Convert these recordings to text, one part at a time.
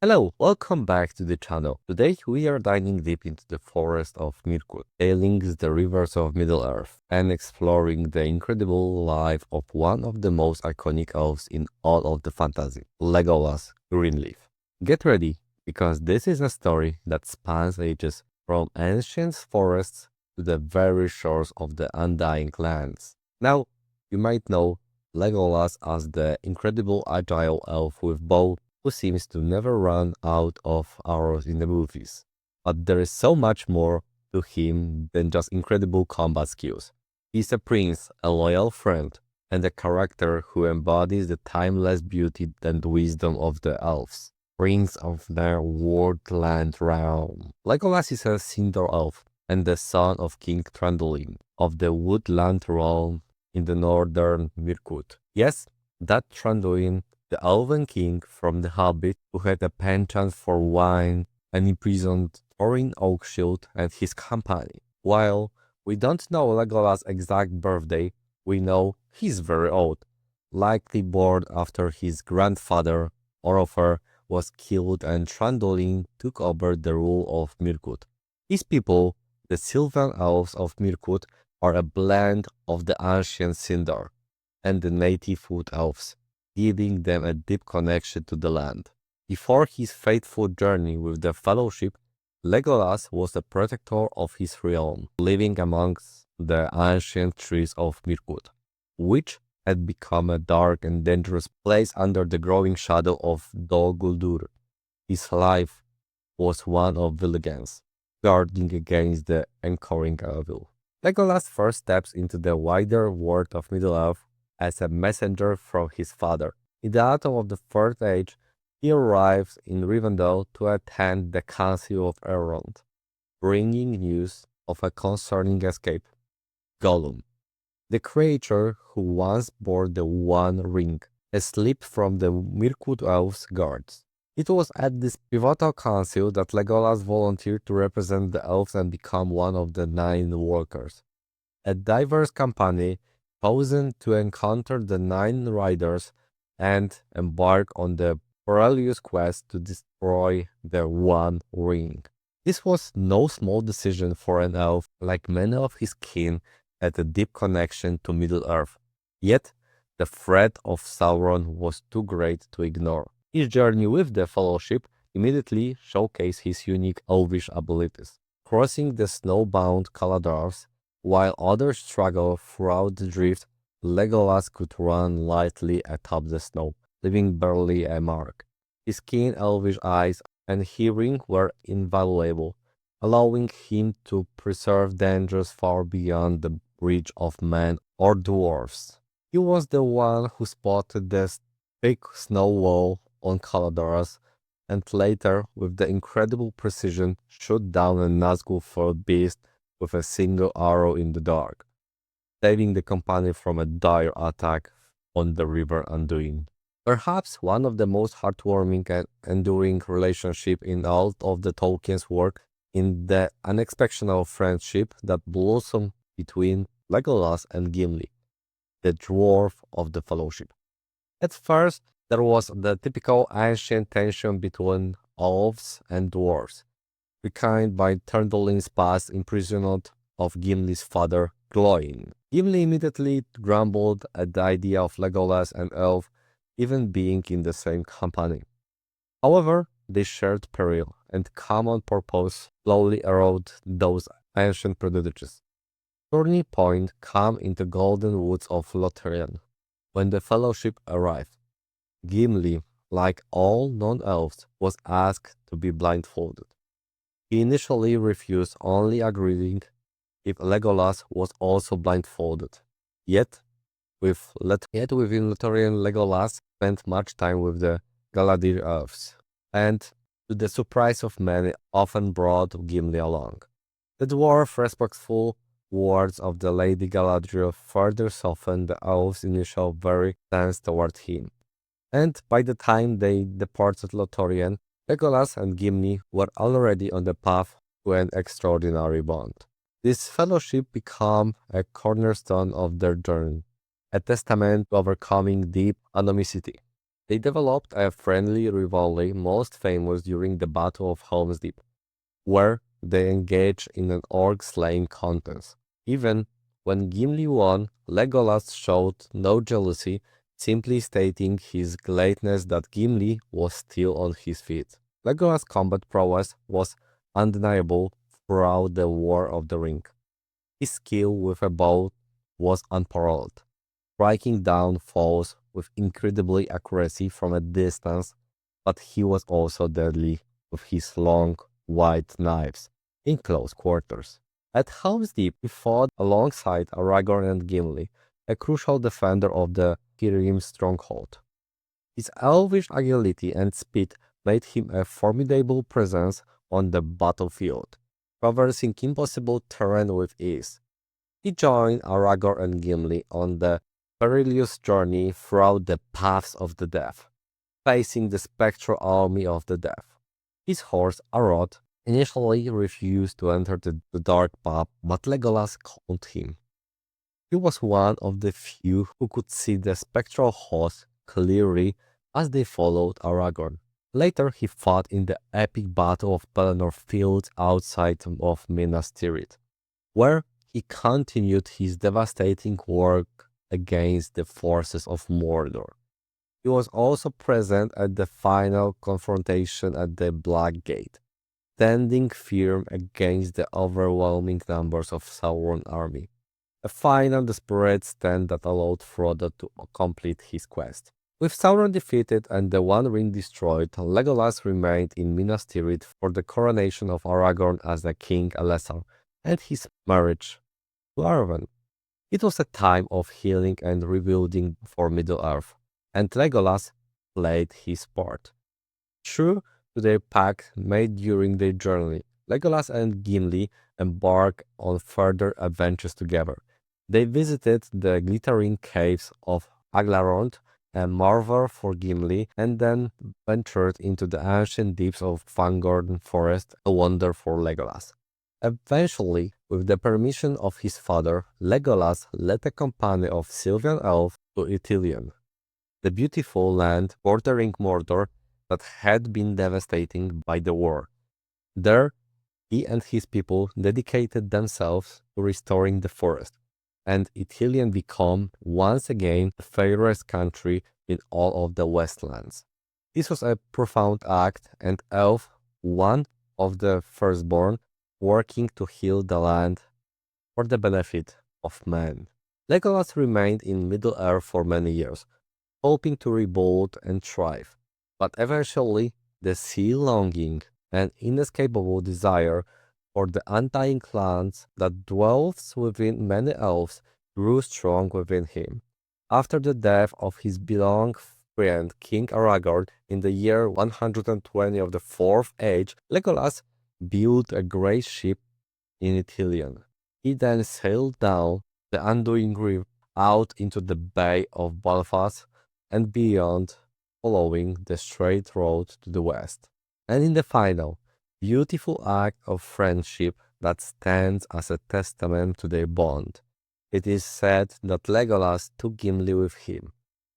Hello, welcome back to the channel. Today we are diving deep into the forest of Mirkwood, sailing the rivers of Middle-earth, and exploring the incredible life of one of the most iconic elves in all of the fantasy, Legolas Greenleaf. Get ready, because this is a story that spans ages from ancient forests to the very shores of the Undying Lands. Now, you might know Legolas as the incredible agile elf with bow who seems to never run out of arrows in the movies. But there is so much more to him than just incredible combat skills. He's a prince, a loyal friend, and a character who embodies the timeless beauty and wisdom of the elves, prince of their Woodland realm. Legolas is a Cinder elf and the son of King Trandolin of the Woodland realm in the northern Mirkwood. Yes, that Trandolin, the Elven king from the Hobbit, who had a penchant for wine and imprisoned Thorin Oakshield and his company. While we don't know Legolas' exact birthday, we know he's very old, likely born after his grandfather, Orofer, was killed and Trandolin took over the rule of Mirkwood. His people, the Sylvan Elves of Mirkwood, are a blend of the ancient Sindar and the native Wood Elves, giving them a deep connection to the land. Before his fateful journey with the Fellowship, Legolas was a protector of his realm, living amongst the ancient trees of Mirkwood, which had become a dark and dangerous place under the growing shadow of Dol Guldur. His life was one of vigilance, guarding against the encountering evil. Legolas first steps into the wider world of Middle-earth as a messenger from his father. In the autumn of the Third Age, he arrives in Rivendell to attend the Council of Elrond, bringing news of a concerning escape. Gollum, the creature who once bore the One Ring, escaped from the Mirkwood Elves' guards. It was at this pivotal council that Legolas volunteered to represent the elves and become one of the Nine Walkers, a diverse company chosen to encounter the Nine Riders and embark on the perilous quest to destroy the One Ring. This was no small decision for an elf. Like many of his kin, had a deep connection to Middle-earth. Yet, the threat of Sauron was too great to ignore. His journey with the Fellowship immediately showcased his unique elvish abilities. Crossing the snowbound Caladars, while others struggled throughout the drift, Legolas could run lightly atop the snow, leaving barely a mark. His keen elvish eyes and hearing were invaluable, allowing him to perceive dangers far beyond the reach of men or dwarfs. He was the one who spotted the thick snow wall on Caladars, and later, with the incredible precision, shot down a Nazgul-furred beast with a single arrow in the dark, saving the company from a dire attack on the River Anduin. Perhaps one of the most heartwarming and enduring relationships in all of the Tolkien's work in the unexpected friendship that blossomed between Legolas and Gimli, the dwarf of the Fellowship. At first, there was the typical ancient tension between elves and dwarves, reconded by Turndolin's past imprisonment of Gimli's father, Glóin. Gimli immediately grumbled at the idea of Legolas and elf even being in the same company. However, they shared peril, and common purpose slowly eroded those ancient prejudices. Turning point came in the golden woods of LOTR when the Fellowship arrived. Gimli, like all non-elves, was asked to be blindfolded. He initially refused, only agreeing if Legolas was also blindfolded. Yet within Lotharian, Legolas spent much time with the Galadriel elves, and to the surprise of many, often brought Gimli along. The dwarf respectful words of the Lady Galadriel further softened the elves' initial very stance toward him, and by the time they departed Lothlorien, Legolas and Gimli were already on the path to an extraordinary bond. This fellowship became a cornerstone of their journey, a testament to overcoming deep animosity They developed a friendly rivalry most famous during the Battle of Helm's Deep, where they engaged in an orc-slaying contest. Even when Gimli won, Legolas showed no jealousy, simply stating his gladness that Gimli was still on his feet. Legolas' combat prowess was undeniable throughout the War of the Ring. His skill with a bow was unparalleled, striking down foes with incredible accuracy from a distance, but he was also deadly with his long, white knives in close quarters. At Helm's Deep, he fought alongside Aragorn and Gimli, a crucial defender of the Kirim stronghold. His elvish agility and speed made him a formidable presence on the battlefield, traversing impossible terrain with ease. He joined Aragorn and Gimli on the perilous journey through the paths of the death, facing the spectral army of the death. His horse, Arod, initially refused to enter the dark path, but Legolas called him. He was one of the few who could see the spectral host clearly as they followed Aragorn. Later, he fought in the epic battle of Pelennor Fields outside of Minas Tirith, where he continued his devastating work against the forces of Mordor. He was also present at the final confrontation at the Black Gate, standing firm against the overwhelming numbers of Sauron's army. A final desperate stand that allowed Frodo to complete his quest. With Sauron defeated and the One Ring destroyed, Legolas remained in Minas Tirith for the coronation of Aragorn as the King Elessar and his marriage to Arwen. It was a time of healing and rebuilding for Middle-earth, and Legolas played his part. True to their pact made during their journey, Legolas and Gimli embarked on further adventures together. They visited the glittering caves of Aglarond and Marver for Gimli, and then ventured into the ancient deeps of Fangorn Forest, a wonder for Legolas. Eventually, with the permission of his father, Legolas led a company of Sylvan elves to Ithilien, the beautiful land bordering Mordor that had been devastated by the war. There, he and his people dedicated themselves to restoring the forest, and Ithilien became once again the fairest country in all of the Westlands. This was a profound act, and Elf, one of the firstborn, working to heal the land for the benefit of men. Legolas remained in Middle-earth for many years, hoping to rebuild and thrive, but eventually the sea longing and inescapable desire for the undying lands that dwells within many elves grew strong within him. After the death of his beloved friend King Aragorn in the year 120 of the Fourth Age, Legolas built a great ship in Ithilien. He then sailed down the Undying River out into the Bay of Belfast and beyond, following the straight road to the west. And in the final, beautiful act of friendship that stands as a testament to their bond, it is said that Legolas took Gimli with him.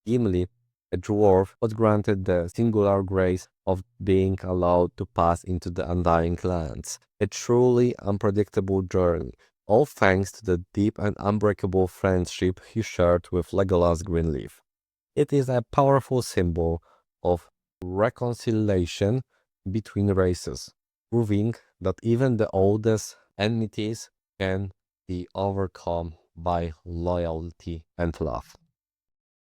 Gimli, a dwarf, was granted the singular grace of being allowed to pass into the Undying Lands, a truly unpredictable journey, all thanks to the deep and unbreakable friendship he shared with Legolas Greenleaf. It is a powerful symbol of reconciliation between races, proving that even the oldest enmities can be overcome by loyalty and love.